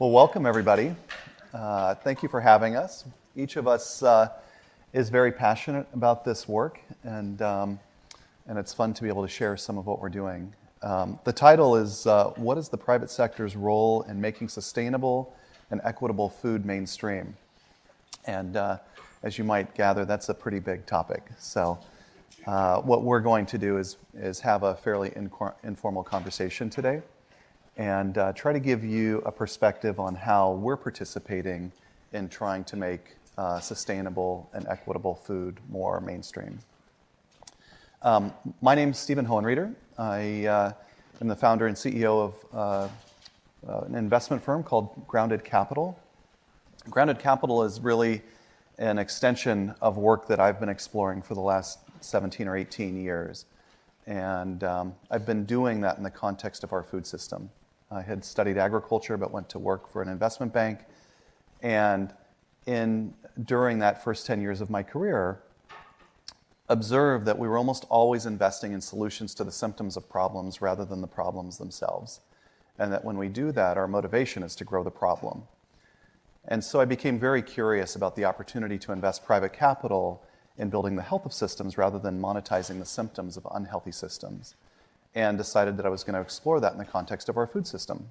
Well, welcome everybody. Thank you for having us. Each of us is very passionate about this work, and it's fun to be able to share some of what we're doing. The title is, What is the private sector's role in making sustainable and equitable food mainstream? And as you might gather, that's a pretty big topic. So what we're going to do is have a fairly informal conversation today and try to give you a perspective on how we're participating in trying to make sustainable and equitable food more mainstream. My name's Stephen Hohenrieder. I am the founder and CEO of an investment firm called Grounded Capital. Grounded Capital is really an extension of work that I've been exploring for the last 17 or 18 years. And I've been doing that in the context of our food system. I had studied agriculture but went to work for an investment bank. And during that first 10 years of my career, observed that we were almost always investing in solutions to the symptoms of problems rather than the problems themselves. And that when we do that, our motivation is to grow the problem. And so I became very curious about the opportunity to invest private capital in building the health of systems rather than monetizing the symptoms of unhealthy systems, and decided that I was going to explore that in the context of our food system.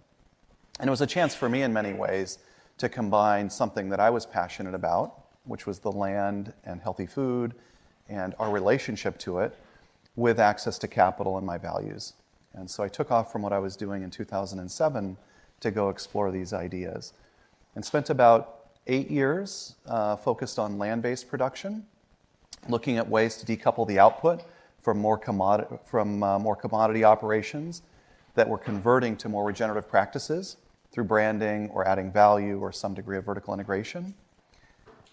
And it was a chance for me in many ways to combine something that I was passionate about, which was the land and healthy food and our relationship to it, with access to capital and my values. And so I took off from what I was doing in 2007 to go explore these ideas, and spent about 8 years focused on land-based production, looking at ways to decouple the output from more commodity operations that were converting to more regenerative practices through branding or adding value or some degree of vertical integration.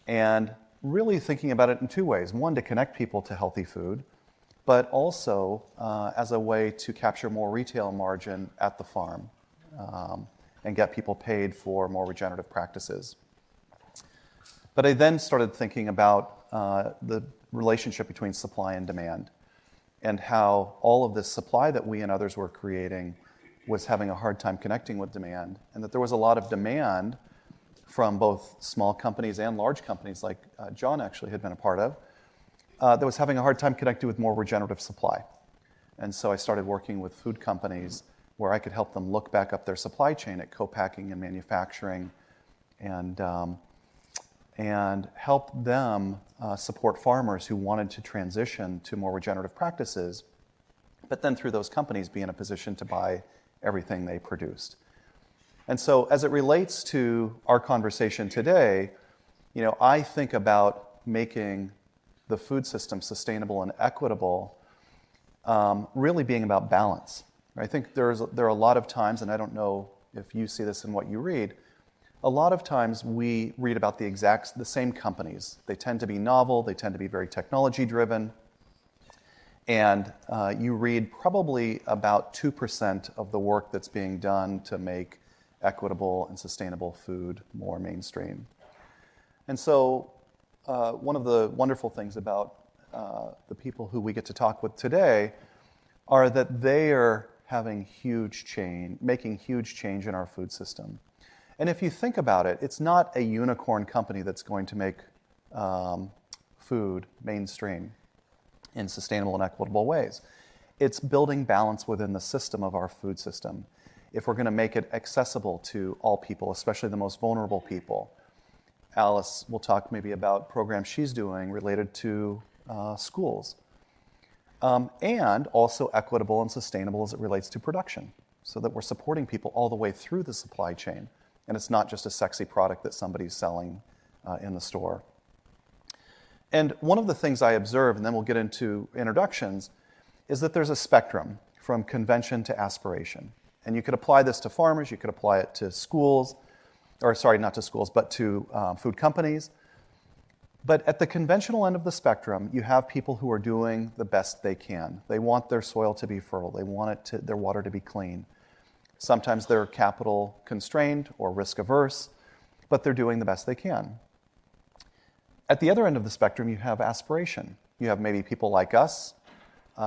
And really thinking about it in two ways. One, to connect people to healthy food, but also as a way to capture more retail margin at the farm and get people paid for more regenerative practices. But I then started thinking about the relationship between supply and demand, and how all of this supply that we and others were creating was having a hard time connecting with demand, and that there was a lot of demand from both small companies and large companies, like John actually had been a part of, that was having a hard time connecting with more regenerative supply. And so I started working with food companies where I could help them look back up their supply chain at co-packing and manufacturing, and help them support farmers who wanted to transition to more regenerative practices, but then through those companies be in a position to buy everything they produced. And so as it relates to our conversation today, I think about making the food system sustainable and equitable, really being about balance. I think there are a lot of times, and I don't know if you see this in what you read, a lot of times we read about the same companies. They tend to be novel, they tend to be very technology driven, and you read probably about 2% of the work that's being done to make equitable and sustainable food more mainstream. And so one of the wonderful things about the people who we get to talk with today are that they are making huge change in our food system. And if you think about it, it's not a unicorn company that's going to make food mainstream in sustainable and equitable ways. It's building balance within the system of our food system. If we're going to make it accessible to all people, especially the most vulnerable people. Alice will talk maybe about programs she's doing related to schools. And also equitable and sustainable as it relates to production, so that we're supporting people all the way through the supply chain. And it's not just a sexy product that somebody's selling in the store. And one of the things I observe, and then we'll get into introductions, is that there's a spectrum from convention to aspiration. And you could apply this to farmers, you could apply it to schools, or sorry, not to schools, but to food companies. But at the conventional end of the spectrum, you have people who are doing the best they can. They want their soil to be fertile, they want their water to be clean. Sometimes they're capital constrained or risk averse, but they're doing the best they can. At the other end of the spectrum, you have aspiration. You have maybe people like us.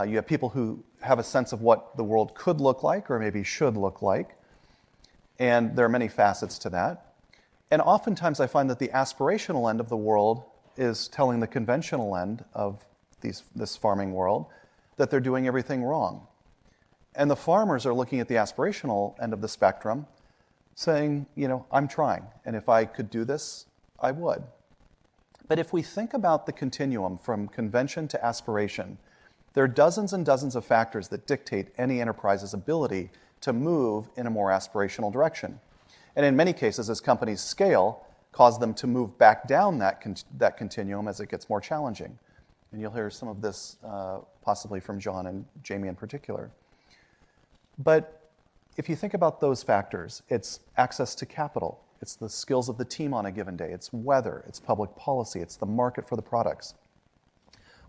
You have people who have a sense of what the world could look like or maybe should look like. And there are many facets to that. And oftentimes I find that the aspirational end of the world is telling the conventional end of this farming world that they're doing everything wrong. And the farmers are looking at the aspirational end of the spectrum saying, I'm trying. And if I could do this, I would. But if we think about the continuum from convention to aspiration, there are dozens and dozens of factors that dictate any enterprise's ability to move in a more aspirational direction. And in many cases, as companies scale, cause them to move back down that continuum as it gets more challenging. And you'll hear some of this possibly from John and Jamie in particular. But if you think about those factors, it's access to capital, it's the skills of the team on a given day, it's weather, it's public policy, it's the market for the products.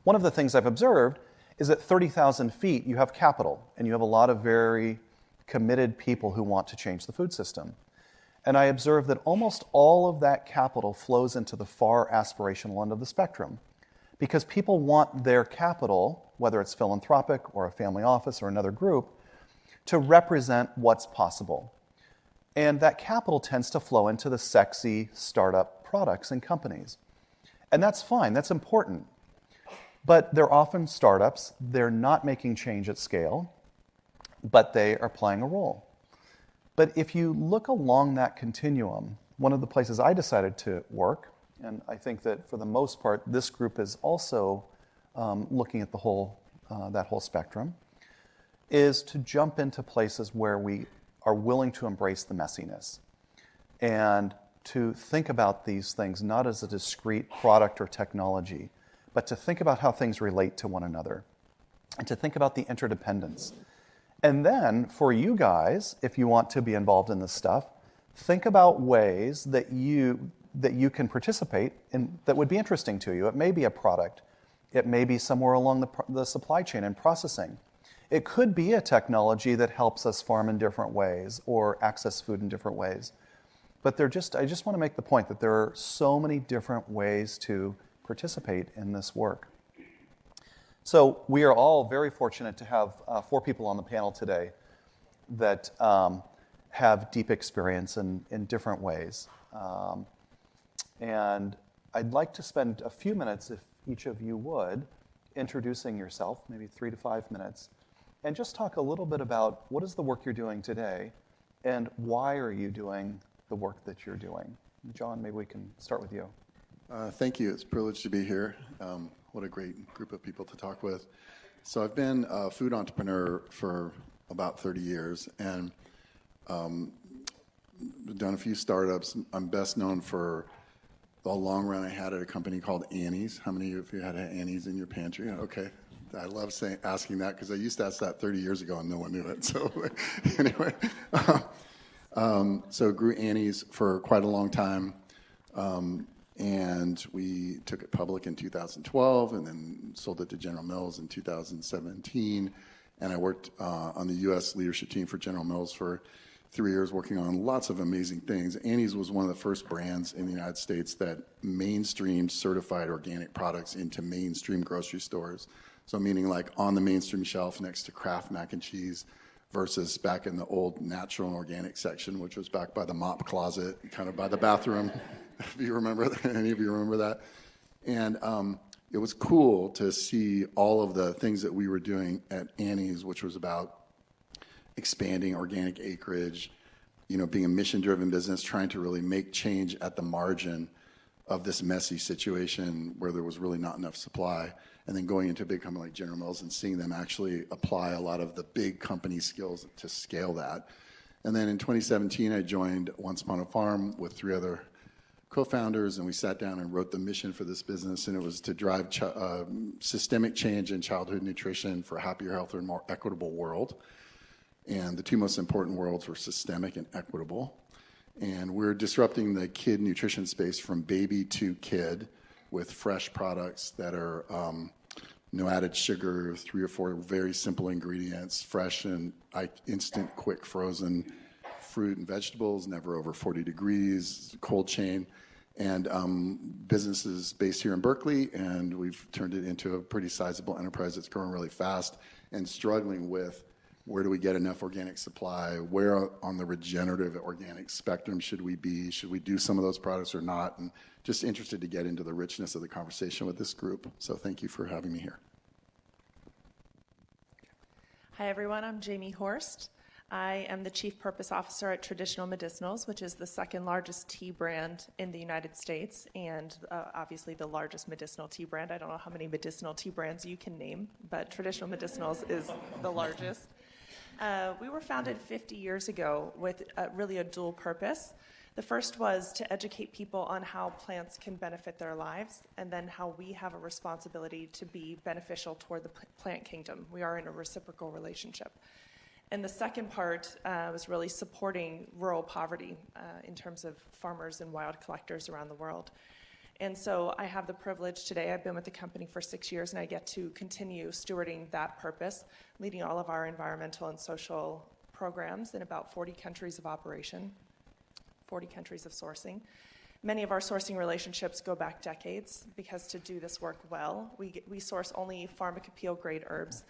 One of the things I've observed is at 30,000 feet, you have capital, and you have a lot of very committed people who want to change the food system. And I observe that almost all of that capital flows into the far aspirational end of the spectrum, because people want their capital, whether it's philanthropic or a family office or another group, to represent what's possible. And that capital tends to flow into the sexy startup products and companies. And that's fine, that's important. But they're often startups, they're not making change at scale, but they are playing a role. But if you look along that continuum, one of the places I decided to work, and I think that for the most part, this group is also looking at the that whole spectrum, is to jump into places where we are willing to embrace the messiness and to think about these things not as a discrete product or technology, but to think about how things relate to one another and to think about the interdependence. And then for you guys, if you want to be involved in this stuff, think about ways that you can participate in that would be interesting to you. It may be a product. It may be somewhere along the supply chain and processing. It could be a technology that helps us farm in different ways or access food in different ways. But I just want to make the point that there are so many different ways to participate in this work. So we are all very fortunate to have 4 people on the panel today that have deep experience in different ways. And I'd like to spend a few minutes, if each of you would, introducing yourself, maybe 3 to 5 minutes, and just talk a little bit about what is the work you're doing today and why are you doing the work that you're doing. John, maybe we can start with you. Thank you. It's a privilege to be here. What a great group of people to talk with. So I've been a food entrepreneur for about 30 years and done a few startups. I'm best known for the long run I had at a company called Annie's. How many of you had Annie's in your pantry? Okay. I love asking that because I used to ask that 30 years ago and no one knew it. So anyway, so grew Annie's for quite a long time. And we took it public in 2012 and then sold it to General Mills in 2017. And I worked on the U.S. leadership team for General Mills for 3 years, working on lots of amazing things. Annie's was one of the first brands in the United States that mainstreamed certified organic products into mainstream grocery stores. So meaning like on the mainstream shelf next to Kraft mac and cheese versus back in the old natural and organic section, which was back by the mop closet, kind of by the bathroom. If you remember that, any of you remember that? And it was cool to see all of the things that we were doing at Annie's, which was about expanding organic acreage, being a mission-driven business, trying to really make change at the margin of this messy situation where there was really not enough supply, and then going into a big company like General Mills and seeing them actually apply a lot of the big company skills to scale that. And then in 2017, I joined Once Upon a Farm with 3 other co-founders, and we sat down and wrote the mission for this business, and it was to drive systemic change in childhood nutrition for a happier, healthier, and more equitable world. And the 2 most important worlds were systemic and equitable. And we're disrupting the kid nutrition space from baby to kid with fresh products that are no added sugar, 3 or 4 very simple ingredients, fresh and instant, quick frozen fruit and vegetables, never over 40 degrees, cold chain, and businesses based here in Berkeley, and we've turned it into a pretty sizable enterprise that's growing really fast and struggling with Where do we get enough organic supply? Where on the regenerative organic spectrum should we be? Should we do some of those products or not? And just interested to get into the richness of the conversation with this group. So thank you for having me here. Hi, everyone. I'm Jamie Horst. I am the Chief Purpose Officer at Traditional Medicinals, which is the second largest tea brand in the United States and obviously the largest medicinal tea brand. I don't know how many medicinal tea brands you can name, but Traditional Medicinals is the largest. We were founded 50 years ago with really a dual purpose. The first was to educate people on how plants can benefit their lives, and then how we have a responsibility to be beneficial toward the plant kingdom. We are in a reciprocal relationship. And the second part was really supporting rural poverty in terms of farmers and wild collectors around the world. And so I have the privilege today, I've been with the company for 6 years, and I get to continue stewarding that purpose, leading all of our environmental and social programs in about 40 countries of operation, 40 countries of sourcing. Many of our sourcing relationships go back decades, because to do this work well, we source only pharmacopoeia grade herbs.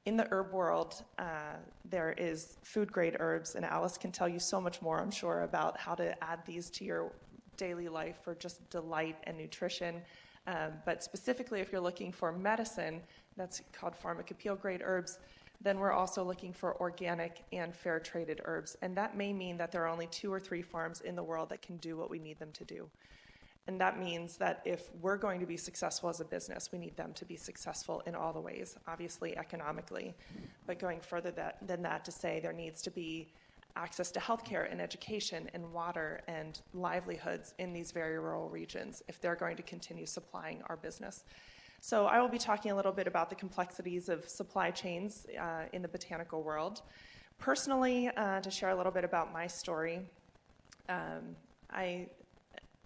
In the herb world, there is food-grade herbs, and Alice can tell you so much more, I'm sure, about how to add these to your daily life for just delight and nutrition. But specifically, if you're looking for medicine, that's called pharmacopoeia-grade herbs, then we're also looking for organic and fair-traded herbs. And that may mean that there are only 2 or 3 farms in the world that can do what we need them to do. And that means that if we're going to be successful as a business, we need them to be successful in all the ways, obviously economically, but going further than that to say there needs to be access to healthcare and education and water and livelihoods in these very rural regions if they're going to continue supplying our business. So I will be talking a little bit about the complexities of supply chains in the botanical world. Personally, to share a little bit about my story,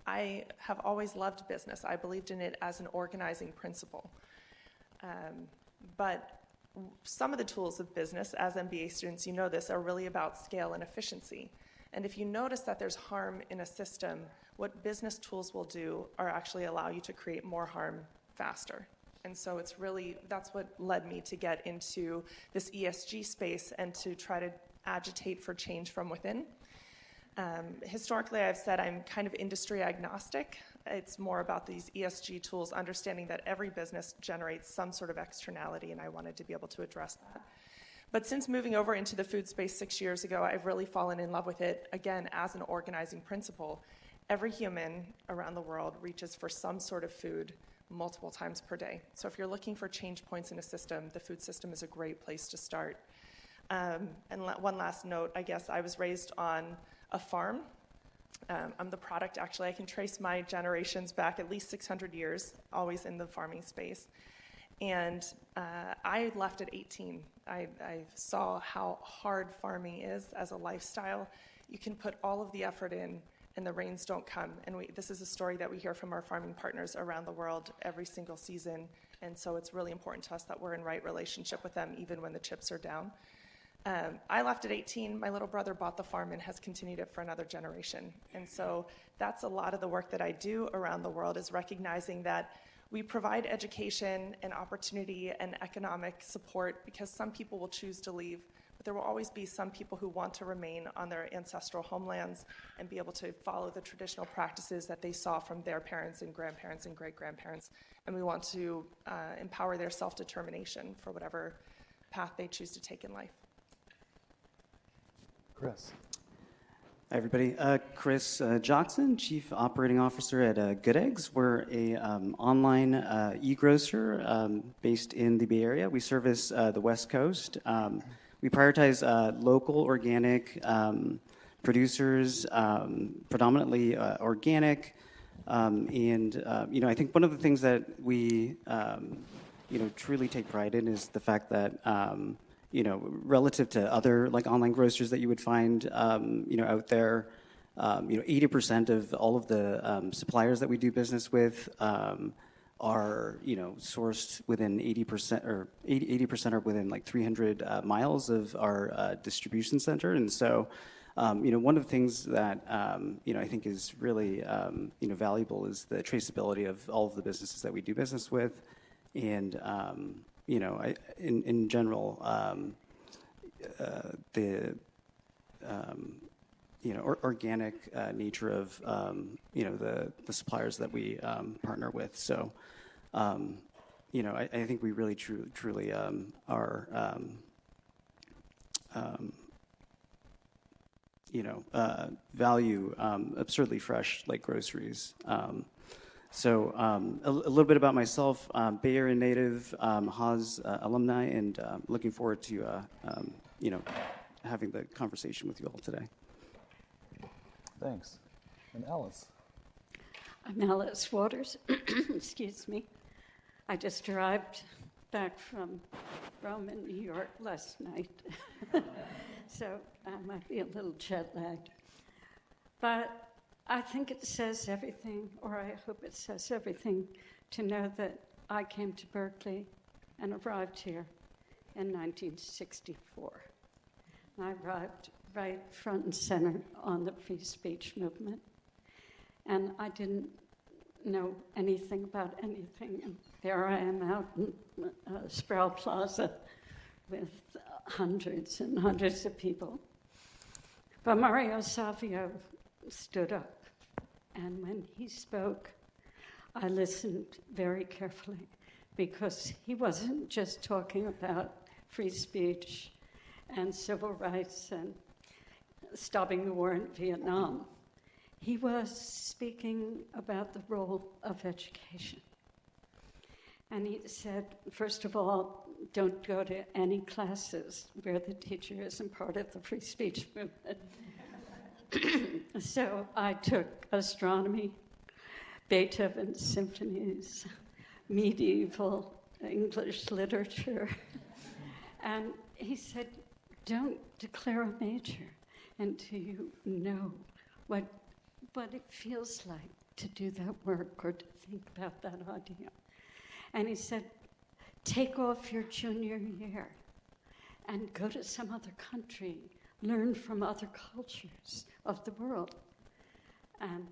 I have always loved business. I believed in it as an organizing principle. But some of the tools of business, as MBA students, you know this, are really about scale and efficiency. And if you notice that there's harm in a system, what business tools will do are actually allow you to create more harm faster. And so it's really, that's what led me to get into this ESG space and to try to agitate for change from within. Historically, I've said I'm kind of industry agnostic. It's more about these ESG tools, understanding that every business generates some sort of externality, and I wanted to be able to address that. But since moving over into the food space 6 years ago, I've really fallen in love with it, again, as an organizing principle. Every human around the world reaches for some sort of food multiple times per day. So if you're looking for change points in a system, the food system is a great place to start. And one last note, I guess I was raised on a farm. I'm the product, actually, I can trace my generations back at least 600 years, always in the farming space. And I left at 18. I saw how hard farming is as a lifestyle. You can put all of the effort in, and the rains don't come. And this is a story that we hear from our farming partners around the world every single season. And so it's really important to us that we're in right relationship with them, even when the chips are down. I left at 18. My little brother bought the farm and has continued it for another generation. And so that's a lot of the work that I do around the world, is recognizing that we provide education and opportunity and economic support because some people will choose to leave, but there will always be some people who want to remain on their ancestral homelands and be able to follow the traditional practices that they saw from their parents and grandparents and great-grandparents. And we want to empower their self-determination for whatever path they choose to take in life. Chris. Hi, everybody. Chris Jockson, Chief Operating Officer at Good Eggs. We're a online e-grocer based in the Bay Area. We service the West Coast. We prioritize local organic producers, predominantly organic. I think one of the things that we truly take pride in is the fact that relative to other like online grocers that you would find, out there, 80% of all of the suppliers that we do business with are, sourced within 80%, or 80% are within like 300 miles of our distribution center. And so, one of the things that, I think is really, valuable is the traceability of all of the businesses that we do business with. And, in general, the organic nature of the suppliers that we partner with. So, I think we really truly are value absurdly fresh like groceries. So a little bit about myself, Bay Area native, Haas alumni, and looking forward to having the conversation with you all today. Thanks. And Alice. I'm Alice Waters. Excuse me. I just arrived back from Rome and New York last night, so I might be a little jet lagged. But I think it says everything, or I hope it says everything, to know that I came to Berkeley and arrived here in 1964. And I arrived right front and center on the free speech movement. And I didn't know anything about anything. And there I am out in Sproul Plaza with hundreds and hundreds of people. But Mario Savio stood up. And when he spoke, I listened very carefully because he wasn't just talking about free speech and civil rights and stopping the war in Vietnam. He was speaking about the role of education. And he said, first of all, don't go to any classes where the teacher isn't part of the free speech movement. So I took astronomy, Beethoven symphonies, medieval English literature. And he said, don't declare a major until you know what it feels like to do that work or to think about that idea. And he said, take off your junior year and go to some other country, learn from other cultures of the world. And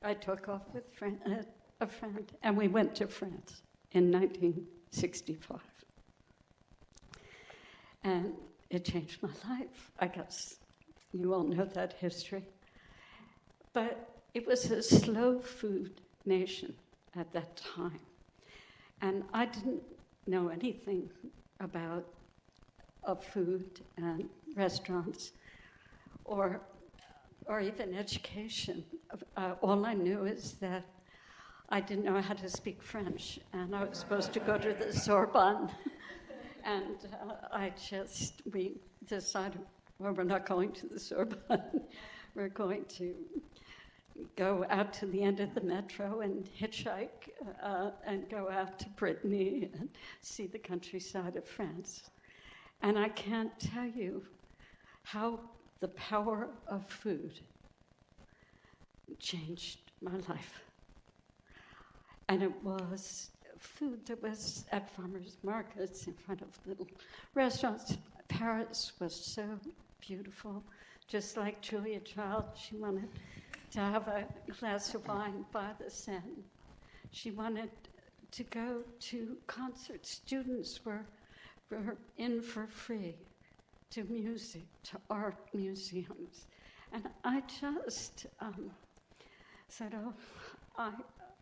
I took off with a friend, and we went to France in 1965. And it changed my life. I guess you all know that history. But it was a slow food nation at that time. And I didn't know anything about food and restaurants or even education. All I knew is that I didn't know how to speak French, and I was supposed to go to the Sorbonne. And we decided, well, we're not going to the Sorbonne. We're going to go out to the end of the metro and hitchhike and go out to Brittany and see the countryside of France. And I can't tell you how the power of food changed my life. And it was food that was at farmers markets in front of little restaurants. Paris was so beautiful. Just like Julia Child, she wanted to have a glass of wine by the Seine. She wanted to go to concerts. Students were in for free to music, to art museums. And I just said, oh,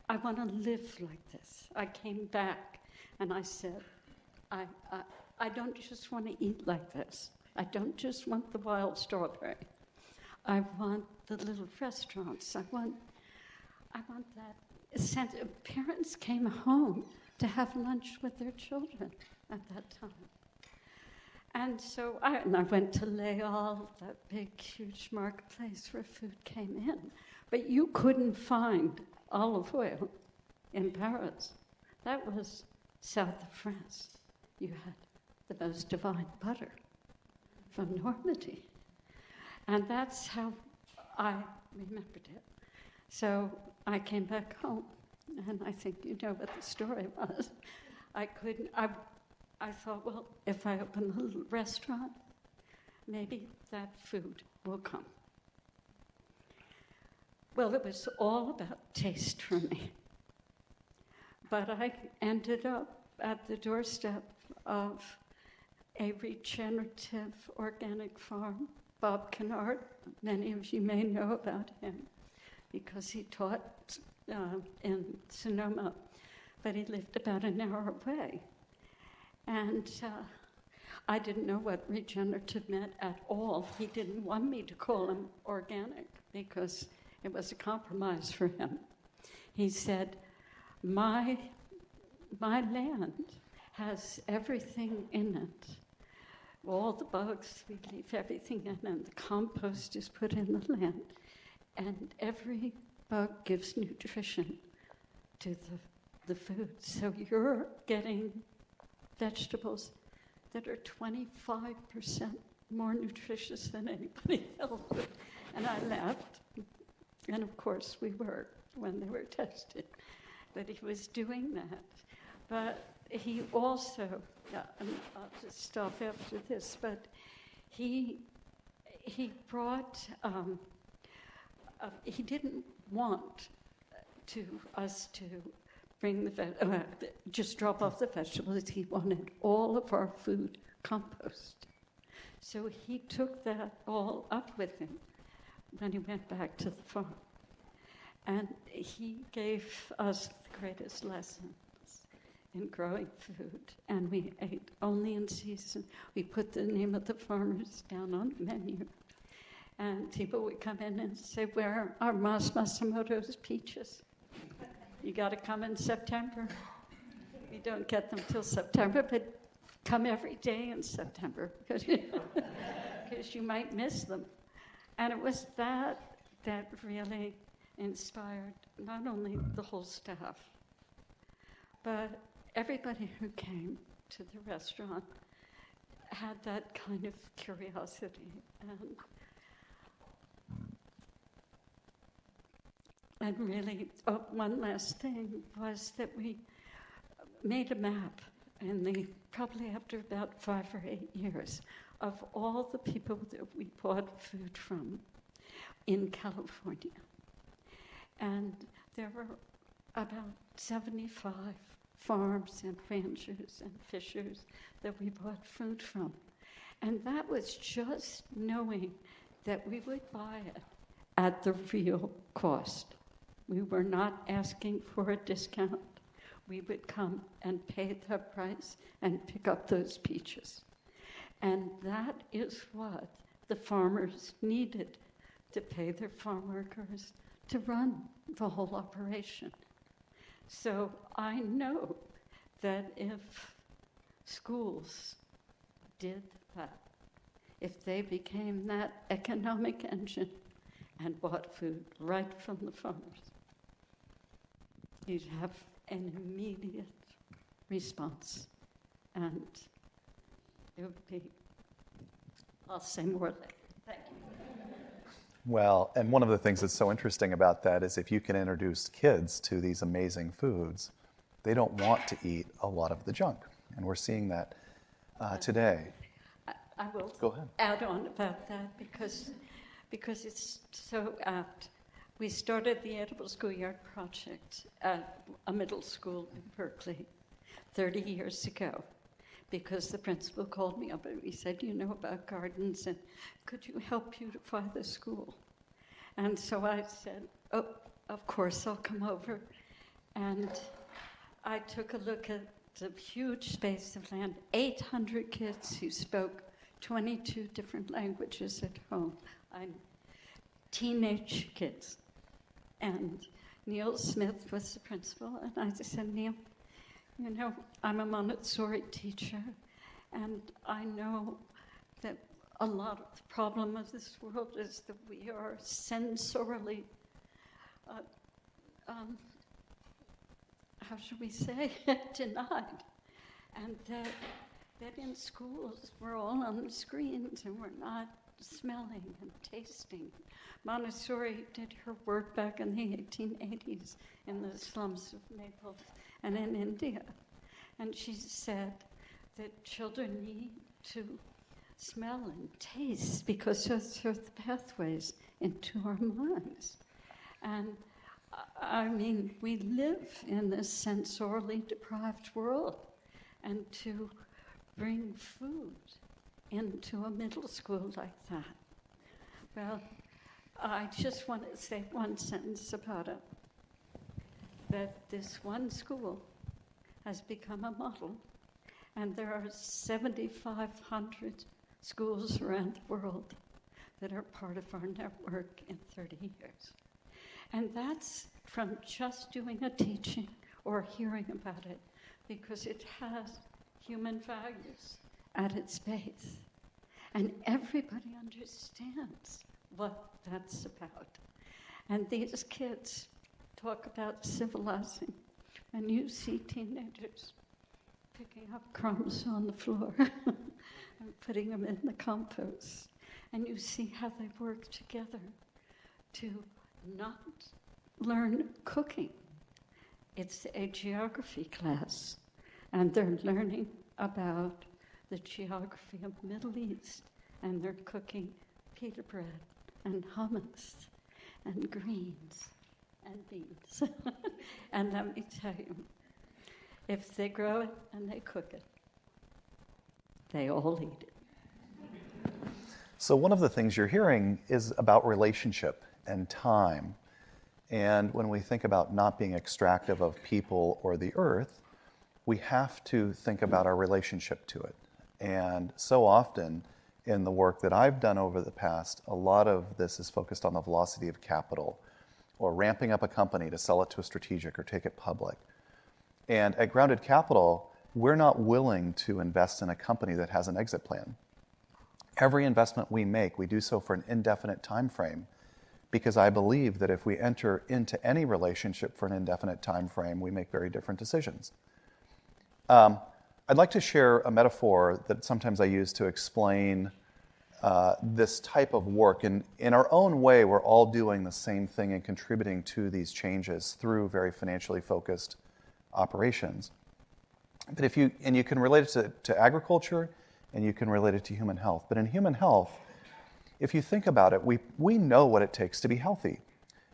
I want to live like this. I came back and I said, I don't just want to eat like this. I don't just want the wild strawberry. I want the little restaurants. I want that sense. Parents came home to have lunch with their children at that time. And so I went to Léal, that big, huge marketplace where food came in. But you couldn't find olive oil in Paris. That was south of France. You had the most divine butter from Normandy. And that's how I remembered it. So I came back home, and I think you know what the story was. I thought, well, if I open a little restaurant, maybe that food will come. Well, it was all about taste for me. But I ended up at the doorstep of a regenerative organic farm. Bob Kennard, many of you may know about him because he taught in Sonoma, but he lived about an hour away. And I didn't know what regenerative meant at all. He didn't want me to call him organic because it was a compromise for him. He said, my land has everything in it. All the bugs, we leave everything in, and the compost is put in the land. And every bug gives nutrition to the food. So you're getting vegetables that are 25% more nutritious than anybody else. And I laughed. And of course we were when they were tested. But he was doing that. But he also, and I'll just stop after this, but he brought, he didn't want us to bring just drop off the vegetables. He wanted all of our food compost. So he took that all up with him when he went back to the farm. And he gave us the greatest lessons in growing food. And we ate only in season. We put the name of the farmers down on the menu. And people would come in and say, where are Masimoto's peaches? You got to come in September. We don't get them till September, but come every day in September because you might miss them. And it was that really inspired not only the whole staff, but everybody who came to the restaurant had that kind of curiosity. And really, one last thing was that we made a map, probably after about 5 or 8 years, of all the people that we bought food from in California. And there were about 75 farms and ranchers and fishers that we bought food from. And that was just knowing that we would buy it at the real cost. We were not asking for a discount. We would come and pay the price and pick up those peaches. And that is what the farmers needed to pay their farm workers to run the whole operation. So I know that if schools did that, if they became that economic engine and bought food right from the farmers, you'd have an immediate response. And it would be, I'll say more later. Thank you. Well, and one of the things that's so interesting about that is if you can introduce kids to these amazing foods, they don't want to eat a lot of the junk. And we're seeing that today. I will Go ahead. add on about that because it's so apt. We started the Edible Schoolyard Project at a middle school in Berkeley 30 years ago because the principal called me up and he said, you know about gardens and could you help beautify the school? And so I said, oh, of course, I'll come over. And I took a look at the huge space of land, 800 kids who spoke 22 different languages at home. Teenage kids. And Neil Smith was the principal, and I said, Neil, you know, I'm a Montessori teacher, and I know that a lot of the problem of this world is that we are sensorily, how should we say, denied. And that in schools, we're all on the screens, and we're not smelling and tasting. Montessori did her work back in the 1880s in the slums of Naples and in India. And she said that children need to smell and taste because those are the pathways into our minds. And I mean, we live in this sensorily deprived world. And to bring food into a middle school like that? Well, I just want to say one sentence about it. That this one school has become a model, and there are 7,500 schools around the world that are part of our network in 30 years. And that's from just doing a teaching or hearing about it, because it has human values at its base. And everybody understands what that's about. And these kids talk about civilizing, and you see teenagers picking up crumbs on the floor and putting them in the compost. And you see how they work together to not learn cooking. It's a geography class, and they're learning about the geography of the Middle East, and they're cooking pita bread and hummus and greens and beans. And let me tell you, if they grow it and they cook it, they all eat it. So one of the things you're hearing is about relationship and time. And when we think about not being extractive of people or the earth, we have to think about our relationship to it. And so often in the work that I've done over the past, a lot of this is focused on the velocity of capital, or ramping up a company to sell it to a strategic or take it public. And at Grounded Capital, we're not willing to invest in a company that has an exit plan. Every investment we make, we do so for an indefinite time frame, because I believe that if we enter into any relationship for an indefinite time frame, we make very different decisions. I'd like to share a metaphor that sometimes I use to explain this type of work. And in our own way, we're all doing the same thing and contributing to these changes through very financially focused operations. But you can relate it to agriculture, and you can relate it to human health. But in human health, if you think about it, we know what it takes to be healthy.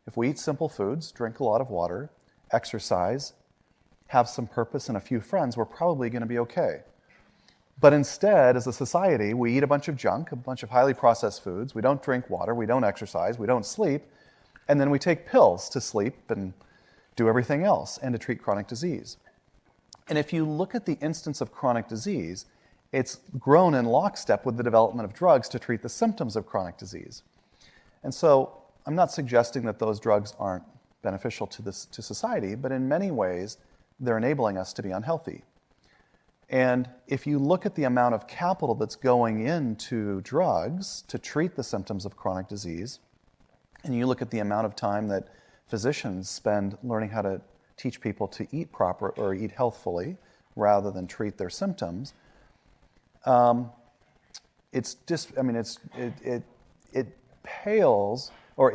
If we eat simple foods, drink a lot of water, exercise, have some purpose and a few friends, we're probably going to be okay. But instead, as a society, we eat a bunch of junk, a bunch of highly processed foods, we don't drink water, we don't exercise, we don't sleep, and then we take pills to sleep and do everything else and to treat chronic disease. And if you look at the instance of chronic disease, it's grown in lockstep with the development of drugs to treat the symptoms of chronic disease. And so I'm not suggesting that those drugs aren't beneficial to society, but in many ways, they're enabling us to be unhealthy. And if you look at the amount of capital that's going into drugs to treat the symptoms of chronic disease, and you look at the amount of time that physicians spend learning how to teach people to eat proper or eat healthfully rather than treat their symptoms, it's just, it pales, or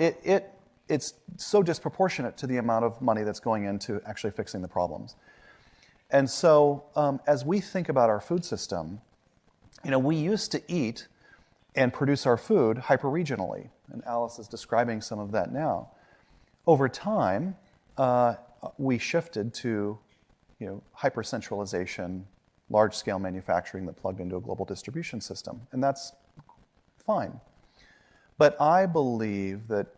it's so disproportionate to the amount of money that's going into actually fixing the problems. And so as we think about our food system, we used to eat and produce our food hyper-regionally, and Alice is describing some of that now. Over time, we shifted to hyper-centralization, large-scale manufacturing that plugged into a global distribution system, and that's fine. But I believe that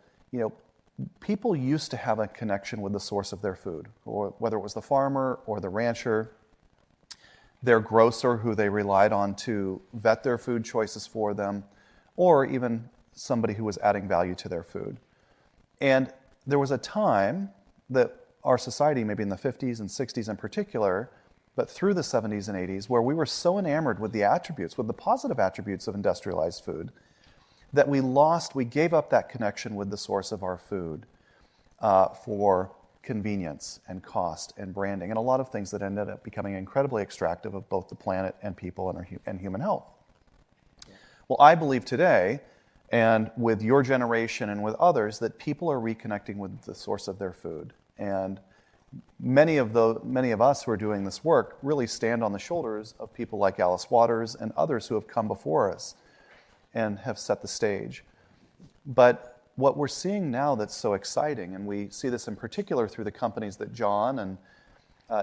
people used to have a connection with the source of their food, or whether it was the farmer or the rancher, their grocer who they relied on to vet their food choices for them, or even somebody who was adding value to their food. And there was a time that our society, maybe in the 50s and 60s in particular, but through the 70s and 80s, where we were so enamored with the attributes, with the positive attributes of industrialized food, that we gave up that connection with the source of our food for convenience and cost and branding and a lot of things that ended up becoming incredibly extractive of both the planet and people and human health. Yeah. Well, I believe today, and with your generation and with others, that people are reconnecting with the source of their food. And many of us who are doing this work really stand on the shoulders of people like Alice Waters and others who have come before us and have set the stage. But what we're seeing now that's so exciting, and we see this in particular through the companies that John and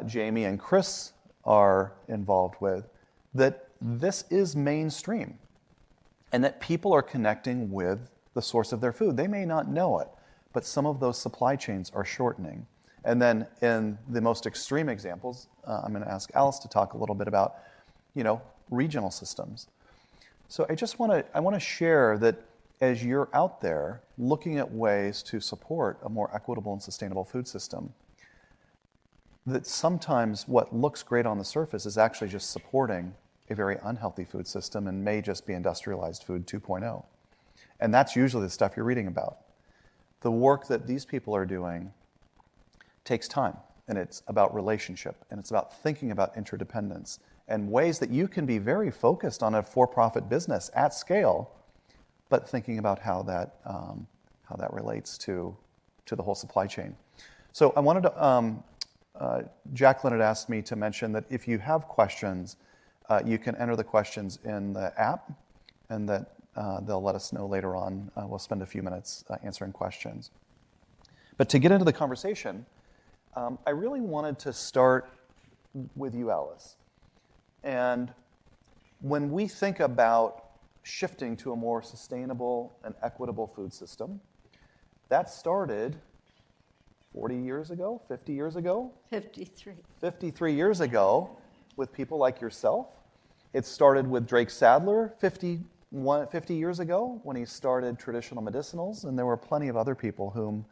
Jamie and Chris are involved with, that this is mainstream and that people are connecting with the source of their food. They may not know it, but some of those supply chains are shortening. And then in the most extreme examples, I'm going to ask Alice to talk a little bit about, regional systems. So I want to share that as you're out there looking at ways to support a more equitable and sustainable food system, that sometimes what looks great on the surface is actually just supporting a very unhealthy food system and may just be industrialized food 2.0. And that's usually the stuff you're reading about. The work that these people are doing takes time, and it's about relationship, and it's about thinking about interdependence and ways that you can be very focused on a for-profit business at scale, but thinking about how that relates to the whole supply chain. So I wanted to, Jacqueline had asked me to mention that if you have questions, you can enter the questions in the app, and that they'll let us know later on. We'll spend a few minutes answering questions. But to get into the conversation, I really wanted to start with you, Alice. And when we think about shifting to a more sustainable and equitable food system, that started 40 years ago, 50 years ago? 53. 53 years ago with people like yourself. It started with Drake Sadler 50 years ago when he started Traditional Medicinals, and there were plenty of other people whom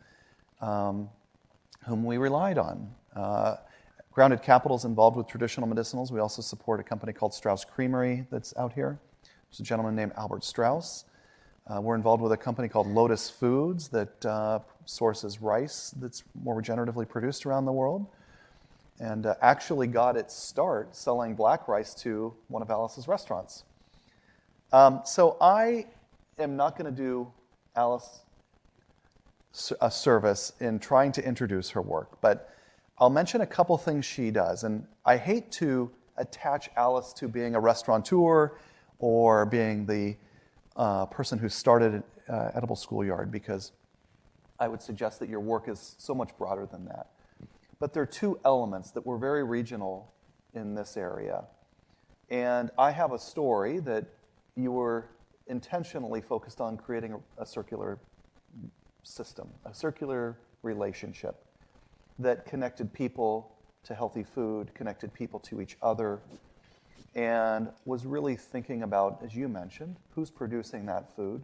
we relied on. Grounded Capital is involved with Traditional Medicinals. We also support a company called Strauss Creamery that's out here. There's a gentleman named Albert Strauss. We're involved with a company called Lotus Foods that sources rice that's more regeneratively produced around the world, and actually got its start selling black rice to one of Alice's restaurants. So I am not going to do Alice a service in trying to introduce her work, but I'll mention a couple things she does. And I hate to attach Alice to being a restaurateur or being the person who started Edible Schoolyard, because I would suggest that your work is so much broader than that. But there are two elements that were very regional in this area. And I have a story that you were intentionally focused on creating a circular system, a circular relationship that connected people to healthy food, connected people to each other, and was really thinking about, as you mentioned, who's producing that food,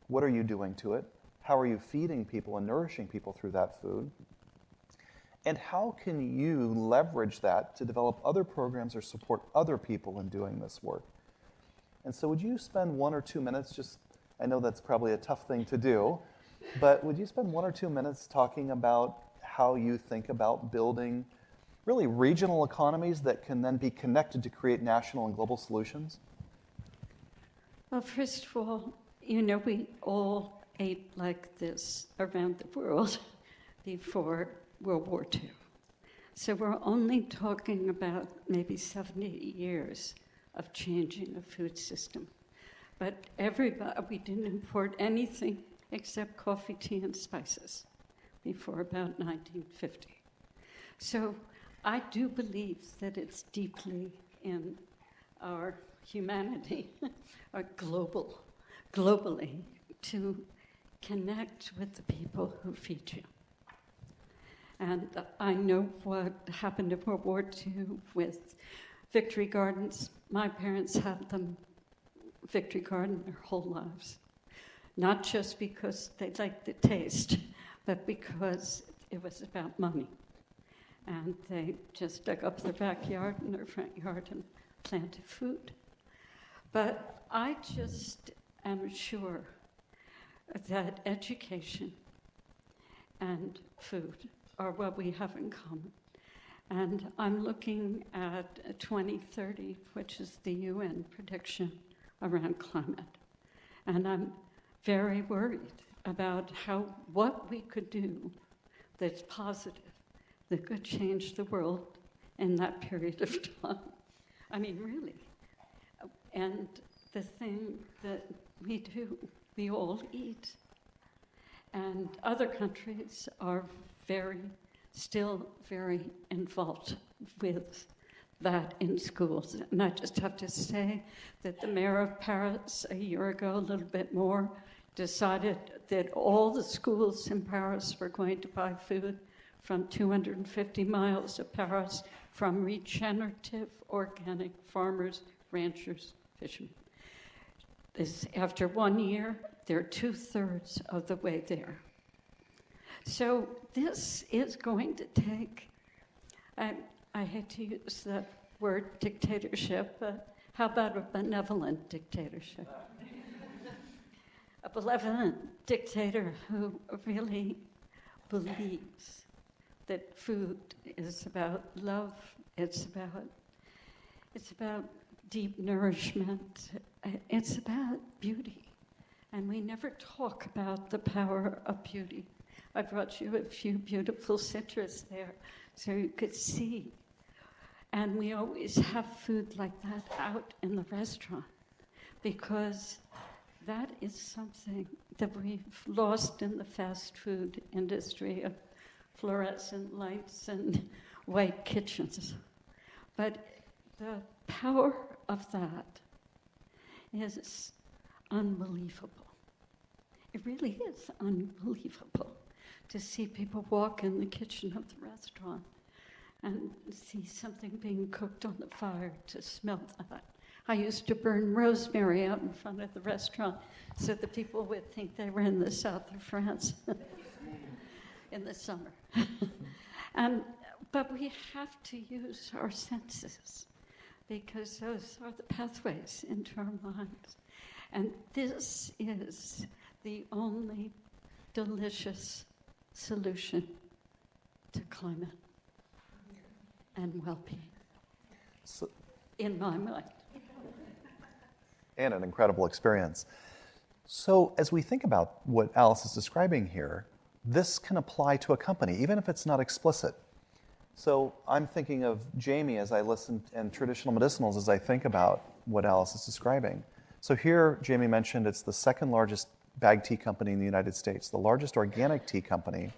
what are you doing to it, how are you feeding people and nourishing people through that food, and how can you leverage that to develop other programs or support other people in doing this work. And so would you spend 1 or 2 minutes, I know that's probably a tough thing to do, but would you spend 1 or 2 minutes talking about how you think about building really regional economies that can then be connected to create national and global solutions? Well, first of all, we all ate like this around the world before World War II. So we're only talking about maybe 70 years of changing a food system. But we didn't import anything except coffee, tea, and spices before about 1950. So I do believe that it's deeply in our humanity, our globally, to connect with the people who feed you. And I know what happened in World War II with Victory Gardens. My parents had them, Victory Garden, their whole lives. Not just because they liked the taste, but because it was about money. And they just dug up their backyard and their front yard and planted food. But I just am sure that education and food are what we have in common. And I'm looking at 2030, which is the UN prediction around climate. And I'm very worried about what we could do that's positive, that could change the world in that period of time. I mean, really. And the thing that we do, we all eat. And other countries are still very involved with that in schools. And I just have to say that the mayor of Paris a year ago, a little bit more, decided that all the schools in Paris were going to buy food from 250 miles of Paris from regenerative organic farmers, ranchers, fishermen. After 1 year, they're 2/3 of the way there. So this is going to take, I hate to use the word dictatorship, but how about a benevolent dictatorship? A benevolent dictator who really believes that food is about love, it's about deep nourishment, it's about beauty. And we never talk about the power of beauty. I brought you a few beautiful citrus there so you could see. And we always have food like that out in the restaurant because that is something that we've lost in the fast food industry of fluorescent lights and white kitchens. But the power of that is unbelievable. It really is unbelievable to see people walk in the kitchen of the restaurant and see something being cooked on the fire, to smell that. I used to burn rosemary out in front of the restaurant so that people would think they were in the south of France in the summer. But we have to use our senses because those are the pathways into our minds. And this is the only delicious solution to climate and well-being, So, in my mind. and an incredible experience. So as we think about what Alice is describing here, this can apply to a company, even if it's not explicit. So I'm thinking of Jamie as I listen, and traditional medicinals as I think about what Alice is describing. So here, Jamie mentioned it's the second largest bagged tea company in the United States, the largest organic tea company.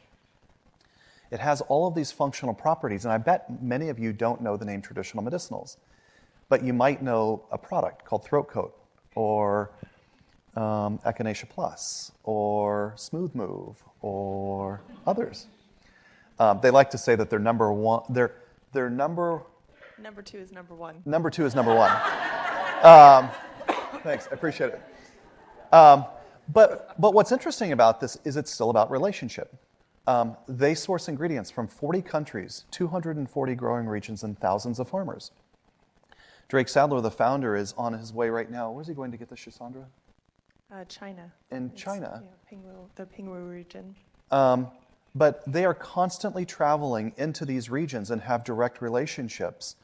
It has all of these functional properties, and I bet many of you don't know the name traditional medicinals, but you might know a product called Throat Coat, or Echinacea Plus, or Smooth Move, or others. They like to say that they're number one. They're number. Number 2 is number 1. Number 2 is number 1. Thanks, I appreciate it. But what's interesting about this is it's still about relationship. They source ingredients from 40 countries, 240 growing regions, and thousands of farmers. Drake Sadler, the founder, is on his way right now. Where's he going to get this, Sandra? China. In China. Yeah, the Pingwu region. But they are constantly traveling into these regions and have direct relationships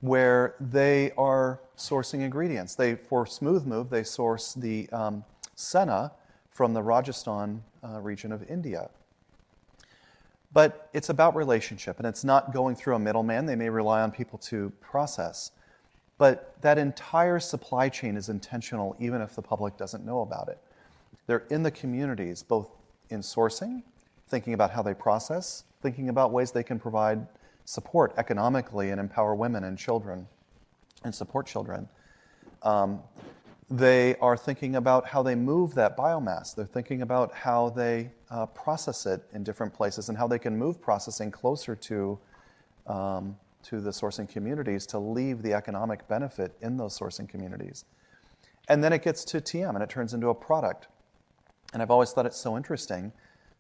where they are sourcing ingredients. For Smooth Move, they source the senna from the Rajasthan region of India. But it's about relationship, and it's not going through a middleman. They may rely on people to process. But that entire supply chain is intentional, even if the public doesn't know about it. They're in the communities, both in sourcing, thinking about how they process, thinking about ways they can provide support economically and empower women and children and support children. They are thinking about how they move that biomass. They're thinking about how they process it in different places and how they can move processing closer to the sourcing communities to leave the economic benefit in those sourcing communities. And then it gets to TM and it turns into a product. And I've always thought it's so interesting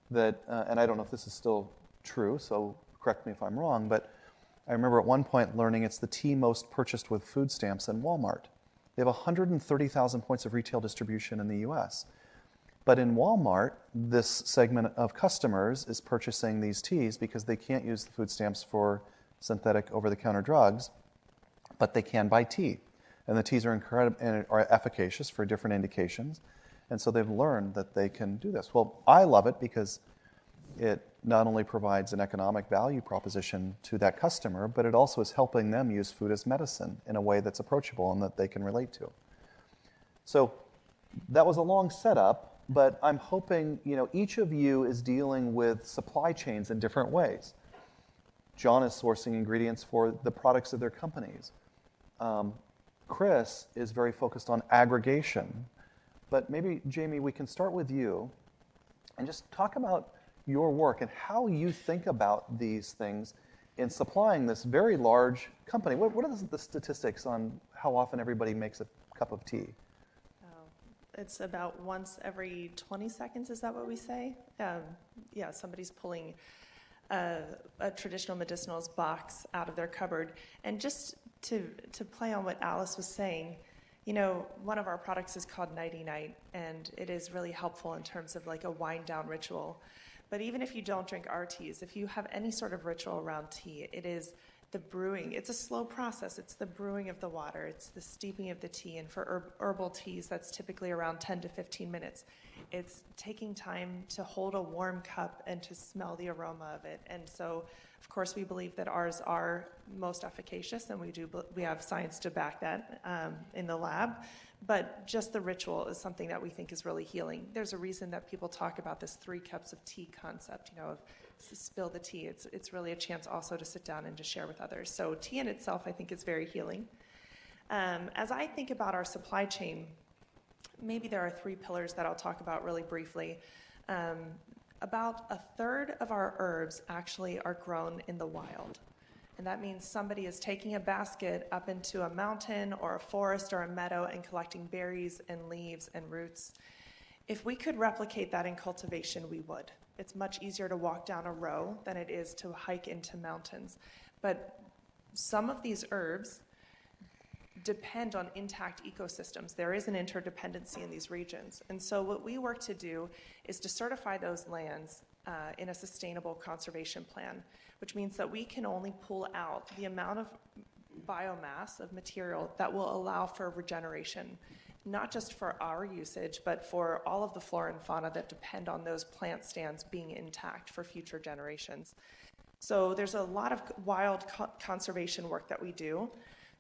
that, and I don't know if this is still true, so correct me if I'm wrong, but I remember at one point learning it's the tea most purchased with food stamps in Walmart. They have 130,000 points of retail distribution in the US. But in Walmart, this segment of customers is purchasing these teas because they can't use the food stamps for synthetic over-the-counter drugs, but they can buy tea. And the teas are incredible and are efficacious for different indications. And so they've learned that they can do this. Well, I love it because it not only provides an economic value proposition to that customer, but it also is helping them use food as medicine in a way that's approachable and that they can relate to. So that was a long setup, but I'm hoping, each of you is dealing with supply chains in different ways. John is sourcing ingredients for the products of their companies. Chris is very focused on aggregation. But maybe, Jamie, we can start with you and just talk about your work and how you think about these things in supplying this very large company. What are the statistics on how often everybody makes a cup of tea? It's about once every 20 seconds, is that what we say? Yeah, somebody's pulling a traditional medicinals box out of their cupboard. And just to play on what Alice was saying, you know, one of our products is called Nighty Night, and it is really helpful in terms of like a wind down ritual. But even if you don't drink our teas, if you have any sort of ritual around tea, it is the brewing. It's a slow process. It's the brewing of the water. It's the steeping of the tea. And for herbal teas, that's typically around 10 to 15 minutes. It's taking time to hold a warm cup and to smell the aroma of it. And so, of course, we believe that ours are most efficacious, and we have science to back that in the lab. But just the ritual is something that we think is really healing. There's a reason that people talk about this 3 cups of tea concept, you know, of spill the tea. It's really a chance also to sit down and to share with others. So tea in itself, I think, is very healing. As I think about our supply chain, maybe there are 3 pillars that I'll talk about really briefly. About a third of our herbs actually are grown in the wild. And that means somebody is taking a basket up into a mountain or a forest or a meadow and collecting berries and leaves and roots. If we could replicate that in cultivation, we would. It's much easier to walk down a row than it is to hike into mountains. But some of these herbs depend on intact ecosystems. There is an interdependency in these regions. And so what we work to do is to certify those lands in a sustainable conservation plan, which means that we can only pull out the amount of biomass of material that will allow for regeneration, not just for our usage, but for all of the flora and fauna that depend on those plant stands being intact for future generations. So there's a lot of wild conservation work that we do.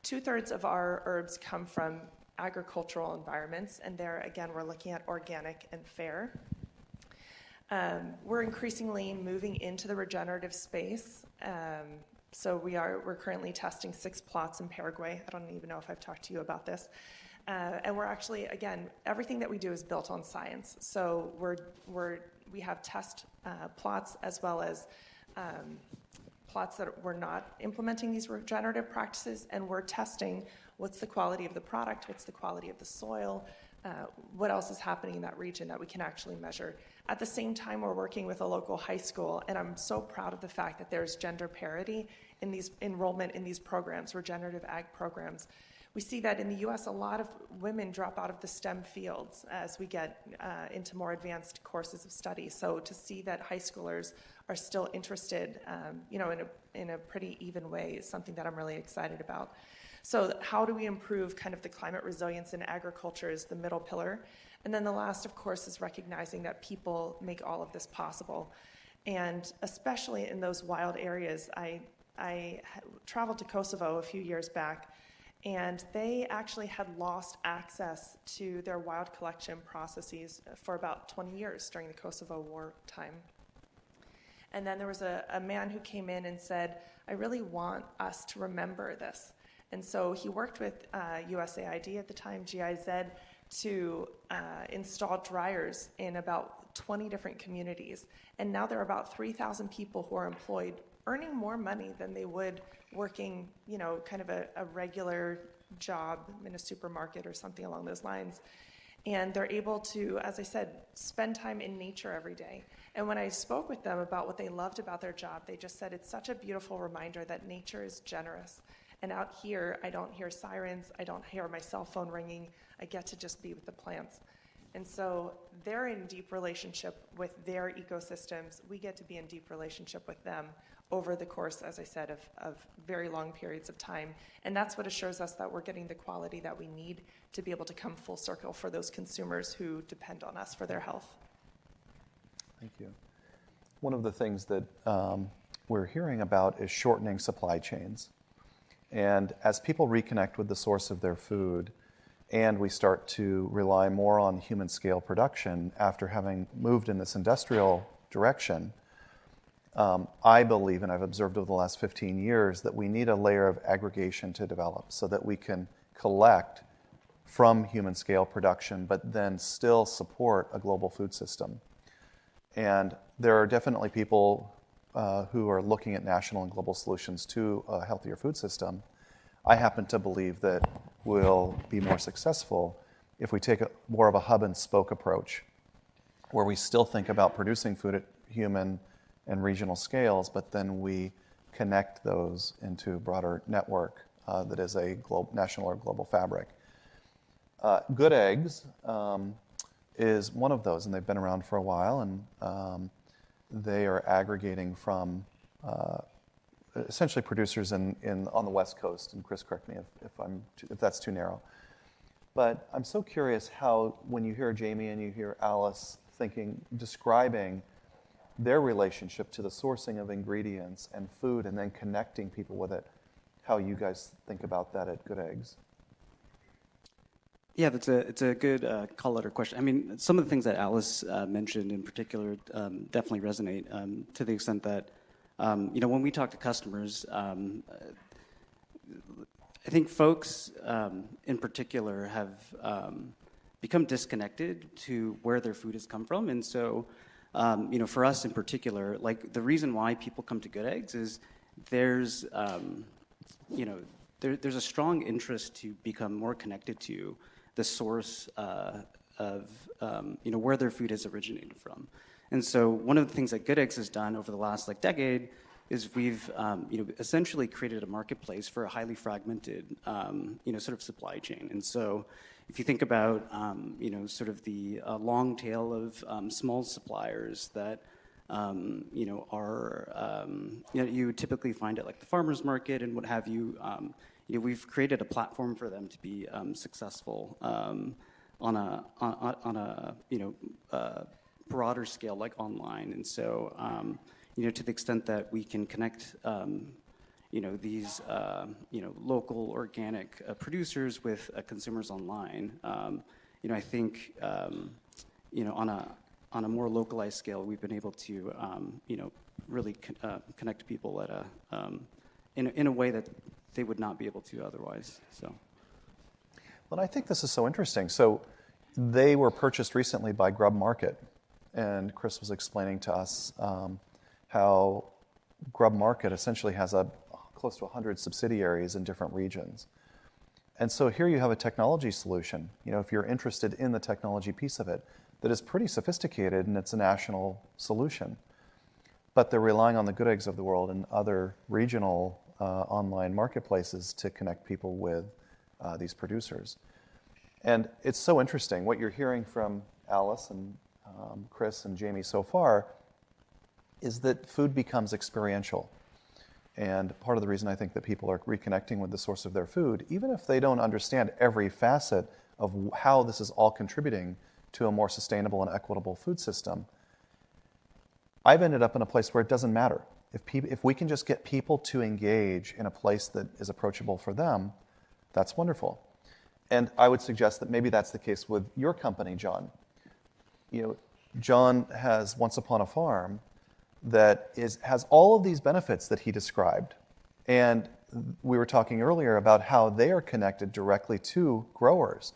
2/3 of our herbs come from agricultural environments, and there, again, we're looking at organic and fair. We're increasingly moving into the regenerative space. So we're currently testing 6 plots in Paraguay. I don't even know if I've talked to you about this. And we're actually, again, everything that we do is built on science. So we have test plots as well as plots that we're not implementing these regenerative practices, and we're testing what's the quality of the product, what's the quality of the soil, what else is happening in that region that we can actually measure. At the same time, we're working with a local high school, and I'm so proud of the fact that there's gender parity in these enrollment in these programs, regenerative ag programs. We see that in the U.S., a lot of women drop out of the STEM fields as we get into more advanced courses of study. So to see that high schoolers are still interested, in a pretty even way is something that I'm really excited about. So how do we improve kind of the climate resilience in agriculture is the middle pillar. And then the last, of course, is recognizing that people make all of this possible. And especially in those wild areas, I traveled to Kosovo a few years back, and they actually had lost access to their wild collection processes for about 20 years during the Kosovo War time. And then there was a man who came in and said, I really want us to remember this. And so he worked with USAID at the time, GIZ, to install dryers in about 20 different communities. And now there are about 3,000 people who are employed, earning more money than they would working, kind of a regular job in a supermarket or something along those lines. And they're able to, as I said, spend time in nature every day. And when I spoke with them about what they loved about their job, they just said it's such a beautiful reminder that nature is generous. And out here, I don't hear sirens, I don't hear my cell phone ringing, I get to just be with the plants. And so they're in deep relationship with their ecosystems. We get to be in deep relationship with them over the course, as I said, of very long periods of time. And that's what assures us that we're getting the quality that we need to be able to come full circle for those consumers who depend on us for their health. Thank you. One of the things that we're hearing about is shortening supply chains. And as people reconnect with the source of their food, and we start to rely more on human scale production after having moved in this industrial direction, I believe, and I've observed over the last 15 years, that we need a layer of aggregation to develop so that we can collect from human scale production, but then still support a global food system. And there are definitely people who are looking at national and global solutions to a healthier food system. I happen to believe that we'll be more successful if we take more of a hub and spoke approach, where we still think about producing food at human and regional scales, but then we connect those into a broader network that is a national or global fabric. Good Eggs is one of those, and they've been around for a while, and they are aggregating from essentially producers on the West Coast. And Chris, correct me if that's too narrow. But I'm so curious how, when you hear Jamie and you hear Alice describing their relationship to the sourcing of ingredients and food, and then connecting people with it, how you guys think about that at Good Eggs. Yeah, it's a good call letter question. I mean, some of the things that Alice mentioned in particular definitely resonate to the extent that, when we talk to customers, I think folks in particular have become disconnected to where their food has come from. And so, for us in particular, like the reason why people come to Good Eggs is there's a strong interest to become more connected to the source of where their food has originated from. And so one of the things that Good Eggs has done over the last decade is we've essentially created a marketplace for a highly fragmented sort of supply chain. And so if you think about sort of the long tail of small suppliers that are you typically find at like the farmers market and what have you, we've created a platform for them to be successful on a broader scale, like online. And so to the extent that we can connect these local organic producers with consumers online, I think on a more localized scale, we've been able to really connect people at in a way that they would not be able to otherwise. So, well, I think this is so interesting. So they were purchased recently by Grub Market, and Chris was explaining to us how Grub Market essentially has close to 100 subsidiaries in different regions. And so here you have a technology solution, if you're interested in the technology piece of it, that is pretty sophisticated, and it's a national solution. But they're relying on the Good Eggs of the world and other regional online marketplaces to connect people with these producers. And it's so interesting. What you're hearing from Alice and Chris and Jamie so far is that food becomes experiential. And part of the reason I think that people are reconnecting with the source of their food, even if they don't understand every facet of how this is all contributing to a more sustainable and equitable food system, I've ended up in a place where it doesn't matter. If we can just get people to engage in a place that is approachable for them, that's wonderful. And I would suggest that maybe that's the case with your company, John. John has Once Upon a Farm that has all of these benefits that he described. And we were talking earlier about how they are connected directly to growers.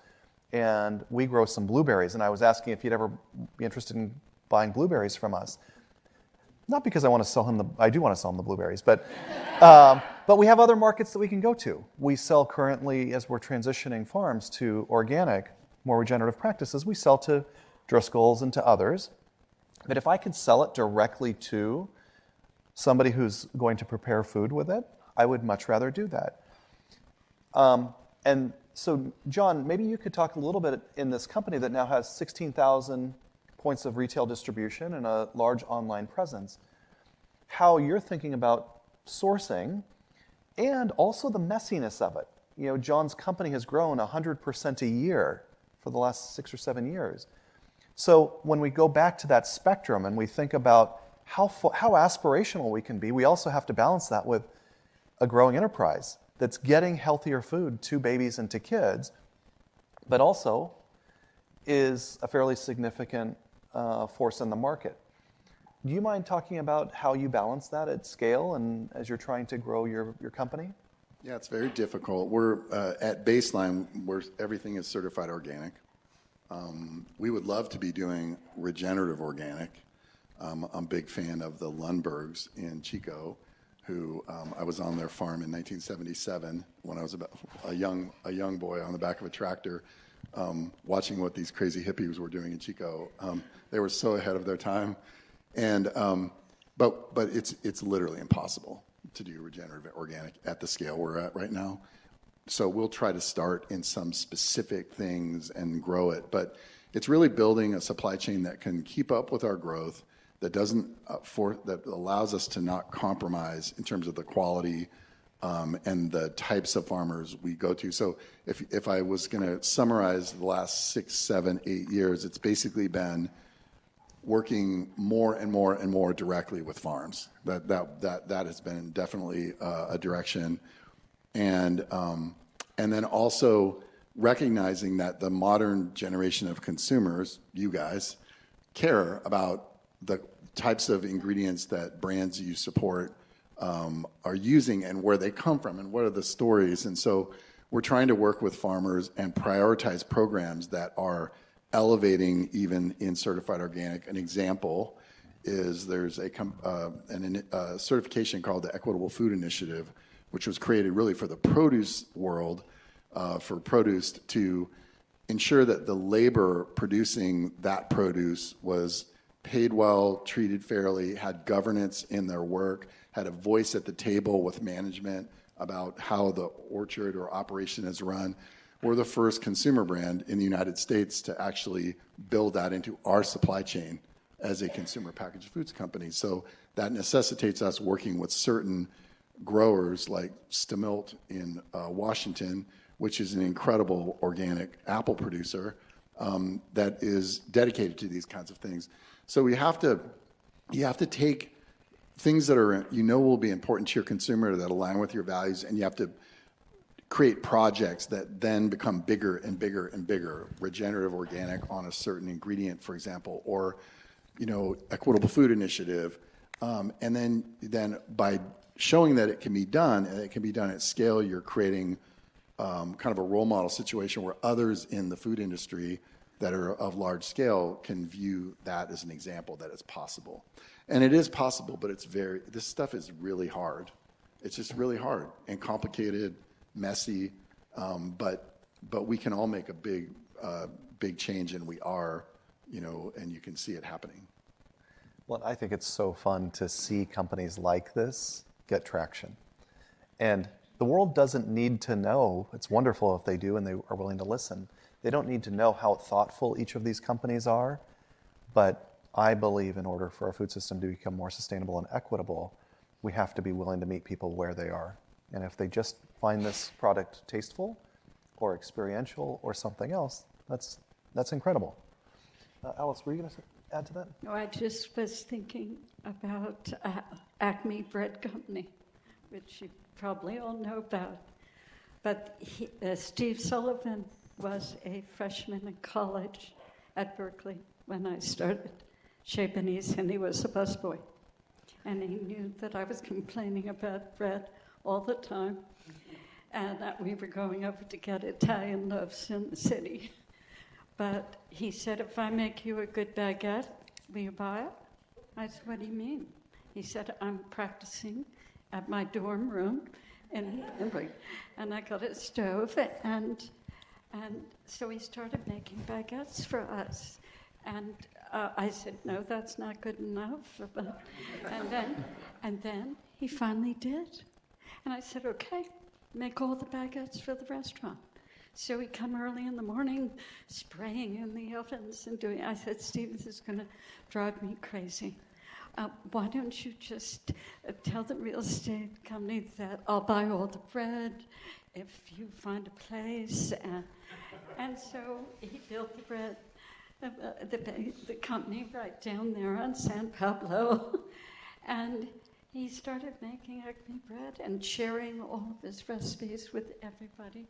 And we grow some blueberries, and I was asking if he'd ever be interested in buying blueberries from us. Not because I want to sell him I do want to sell him the blueberries, but we have other markets that we can go to. We sell currently, as we're transitioning farms to organic, more regenerative practices, we sell to Driscoll's and to others. But if I could sell it directly to somebody who's going to prepare food with it, I would much rather do that. And so, John, maybe you could talk a little bit in this company that now has 16,000 points of retail distribution and a large online presence, how you're thinking about sourcing and also the messiness of it. John's company has grown 100% a year for the last 6 or 7 years. So when we go back to that spectrum and we think about how aspirational we can be, we also have to balance that with a growing enterprise that's getting healthier food to babies and to kids, but also is a fairly significant force in the market. Do you mind talking about how you balance that at scale and as you're trying to grow your company? Yeah, it's very difficult. We're at baseline, where everything is certified organic. We would love to be doing regenerative organic. I'm a big fan of the Lundbergs in Chico, who I was on their farm in 1977 when I was about a young boy on the back of a tractor, watching what these crazy hippies were doing in Chico. They were so ahead of their time, and but it's literally impossible to do regenerative organic at the scale we're at right now. So we'll try to start in some specific things and grow it, but it's really building a supply chain that can keep up with our growth, that doesn't that allows us to not compromise in terms of the quality and the types of farmers we go to. So if I was going to summarize the last 6, 7, 8 years, it's basically been working more and more and more directly with farms. That has been definitely a direction, and then also recognizing that the modern generation of consumers, you guys, care about the types of ingredients that brands you support are using and where they come from and what are the stories. And so we're trying to work with farmers and prioritize programs that are elevating even in certified organic. An example is there's a certification called the Equitable Food Initiative, which was created really for the produce world, for produce to ensure that the labor producing that produce was paid well, treated fairly, had governance in their work, had a voice at the table with management about how the orchard or operation is run. We're the first consumer brand in the United States to actually build that into our supply chain as a consumer packaged foods company. So that necessitates us working with certain growers like Stamilt in Washington, which is an incredible organic apple producer that is dedicated to these kinds of things. So you have to take things that are, will be important to your consumer, that align with your values, and you have to create projects that then become bigger and bigger and bigger. Regenerative organic on a certain ingredient, for example, or Equitable Food Initiative, and then by showing that it can be done, and it can be done at scale, you're creating kind of a role model situation where others in the food industry that are of large scale can view that as an example that it's possible. And it is possible, but this stuff is really hard. It's just really hard and complicated, messy, but we can all make a big change, and we are, and you can see it happening. Well, I think it's so fun to see companies like this get traction. And the world doesn't need to know. It's wonderful if they do and they are willing to listen. They don't need to know how thoughtful each of these companies are, but I believe in order for our food system to become more sustainable and equitable, we have to be willing to meet people where they are. And if they just find this product tasteful or experiential or something else, that's incredible. Alice, were you going to add to that? No, I just was thinking about Acme Bread Company, which you probably all know about. But Steve Sullivan was a freshman in college at Berkeley when I started Chez Benny's, and he was a busboy. And he knew that I was complaining about bread all the time, and that we were going over to get Italian loaves in the city. But he said, if I make you a good baguette, will you buy it? I said, what do you mean? He said, I'm practicing at my dorm room, and I got a stove, and so he started making baguettes for us. And I said, no, that's not good enough. And then he finally did. And I said, okay, make all the baguettes for the restaurant. So he'd come early in the morning, spraying in the ovens and doing. I said, Steve, this is going to drive me crazy. Why don't you just tell the real estate company that I'll buy all the bread if you find a place? And so he built the bread, the company right down there on San Pablo. And he started making Acme bread and sharing all of his recipes with everybody.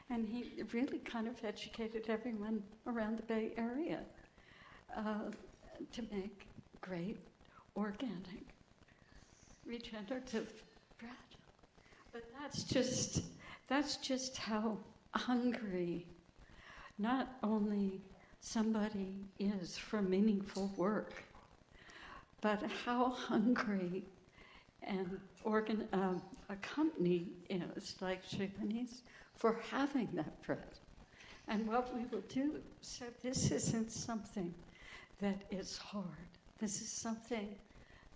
And he really kind of educated everyone around the Bay Area to make great organic, regenerative bread. But that's just how hungry not only somebody is for meaningful work, but how hungry a company is, like Japanese, for having that bread and what we will do. So this isn't something that is hard. This is something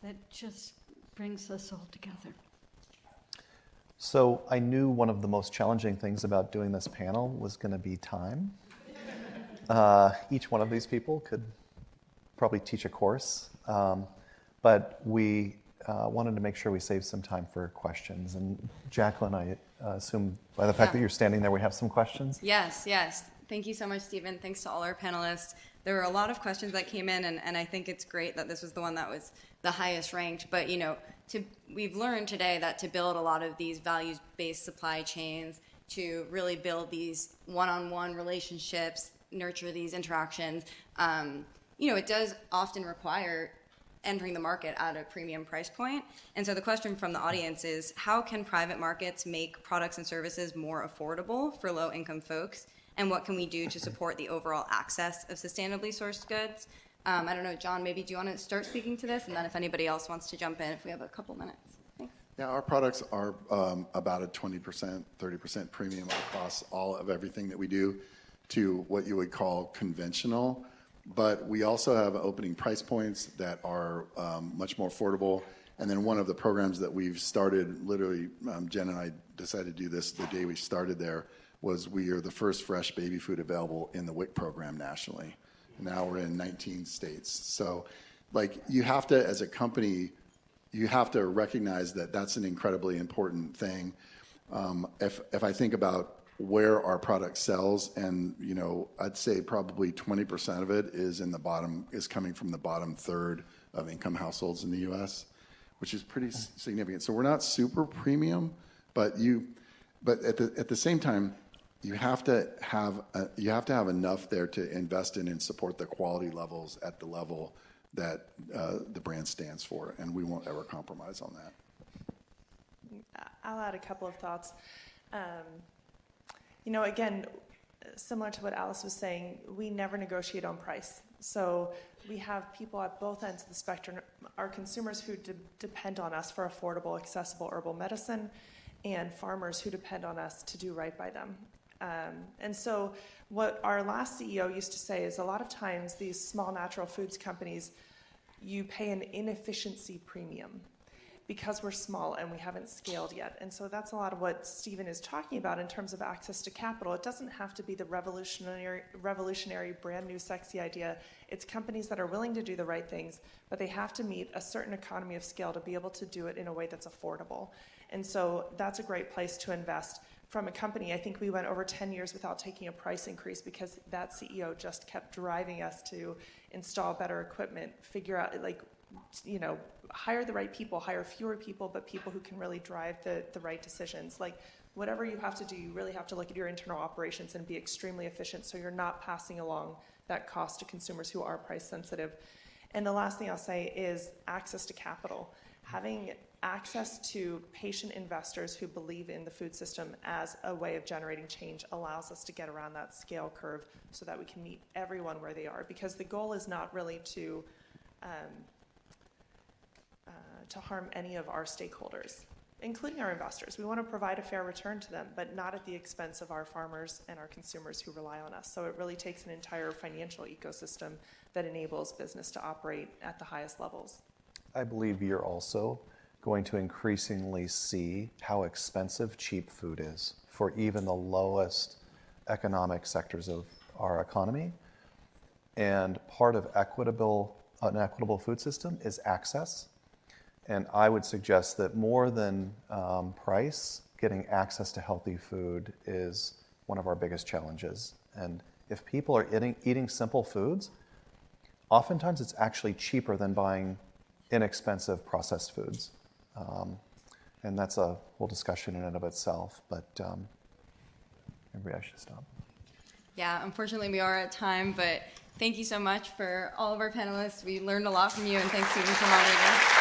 that just brings us all together. So I knew one of the most challenging things about doing this panel was going to be time. Each one of these people could probably teach a course, but we wanted to make sure we saved some time for questions. And Jacqueline, I assume by the fact that you're standing there, we have some questions? Yes. Thank you so much, Stephen. Thanks to all our panelists. There were a lot of questions that came in, and I think it's great that this was the one that was the highest ranked. But, we've learned today that to build a lot of these values-based supply chains, to really build these one-on-one relationships, nurture these interactions, it does often require entering the market at a premium price point. And so the question from the audience is, how can private markets make products and services more affordable for low-income folks? And what can we do to support the overall access of sustainably sourced goods? I don't know, John, maybe do you want to start speaking to this? And then if anybody else wants to jump in, if we have a couple minutes. Thanks. Yeah, our products are about a 20%, 30% premium across all of everything that we do to what you would call conventional. But we also have opening price points that are much more affordable. And then one of the programs that we've started, literally, Jen and I decided to do this the day we started there, was we are the first fresh baby food available in the WIC program nationally. Now we're in 19 states. So, you have to, as a company, you have to recognize that that's an incredibly important thing. If I think about where our product sells, and I'd say probably 20% of it is coming from the bottom third of income households in the U.S., which is pretty significant. So we're not super premium, but at the same time, you have to have enough there to invest in and support the quality levels at the level that the brand stands for, and we won't ever compromise on that. I'll add a couple of thoughts. Again, similar to what Alice was saying, we never negotiate on price. So we have people at both ends of the spectrum, our consumers who depend on us for affordable, accessible herbal medicine, and farmers who depend on us to do right by them. And so what our last CEO used to say is a lot of times these small natural foods companies, you pay an inefficiency premium because we're small and we haven't scaled yet. And so that's a lot of what Stephen is talking about in terms of access to capital. It doesn't have to be the revolutionary, brand new, sexy idea. It's companies that are willing to do the right things, but they have to meet a certain economy of scale to be able to do it in a way that's affordable. And so that's a great place to invest. From a company, I think we went over 10 years without taking a price increase because that CEO just kept driving us to install better equipment, figure out, hire the right people, hire fewer people, but people who can really drive the right decisions. Whatever you have to do, you really have to look at your internal operations and be extremely efficient so you're not passing along that cost to consumers who are price sensitive. And the last thing I'll say is access to capital. Having access to patient investors who believe in the food system as a way of generating change allows us to get around that scale curve so that we can meet everyone where they are. Because the goal is not really to harm any of our stakeholders, including our investors. We want to provide a fair return to them, but not at the expense of our farmers and our consumers who rely on us. So it really takes an entire financial ecosystem that enables business to operate at the highest levels. I believe you're also going to increasingly see how expensive cheap food is for even the lowest economic sectors of our economy. And part of an equitable food system is access. And I would suggest that more than price, getting access to healthy food is one of our biggest challenges. And if people are eating simple foods, oftentimes it's actually cheaper than buying inexpensive processed foods. And that's a whole discussion in and of itself, but maybe I should stop. Yeah, unfortunately we are at time, but thank you so much for all of our panelists. We learned a lot from you, and thanks, Stephen, for moderating.